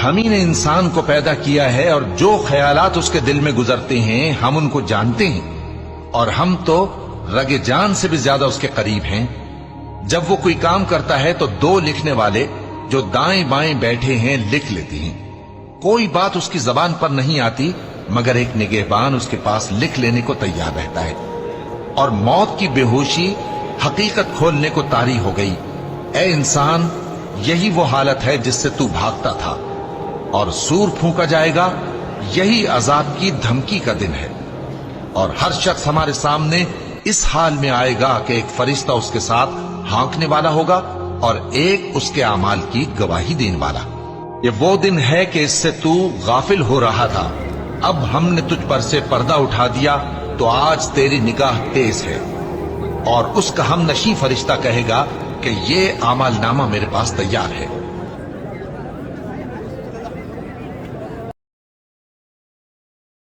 ہم ہی نے انسان کو پیدا کیا ہے اور جو خیالات اس کے دل میں گزرتے ہیں ہم ان کو جانتے ہیں، اور ہم تو رگ جان سے بھی زیادہ اس کے قریب ہیں۔ جب وہ کوئی کام کرتا ہے تو دو لکھنے والے جو دائیں بائیں بیٹھے ہیں لکھ لیتے ہیں۔ کوئی بات اس کی زبان پر نہیں آتی مگر ایک نگہبان اس کے پاس لکھ لینے کو تیار رہتا ہے۔ اور موت کی بے ہوشی حقیقت کھولنے کو طاری ہو گئی۔ اے انسان، یہی وہ حالت ہے جس سے تو بھاگتا تھا، اور سور پھونکا جائے گا، یہی عذاب کی دھمکی کا دن ہے۔ اور ہر شخص ہمارے سامنے اس حال میں آئے گا کہ ایک فرشتہ اس کے ساتھ ہانکنے والا ہوگا اور ایک اس کے اعمال کی گواہی دینے والا۔ یہ وہ دن ہے کہ اس سے تو غافل ہو رہا تھا، اب ہم نے تجھ پر سے پردہ اٹھا دیا تو آج تیری نگاہ تیز ہے۔ اور اس کا ہم نشیں فرشتہ کہے گا کہ یہ اعمال نامہ میرے پاس تیار ہے۔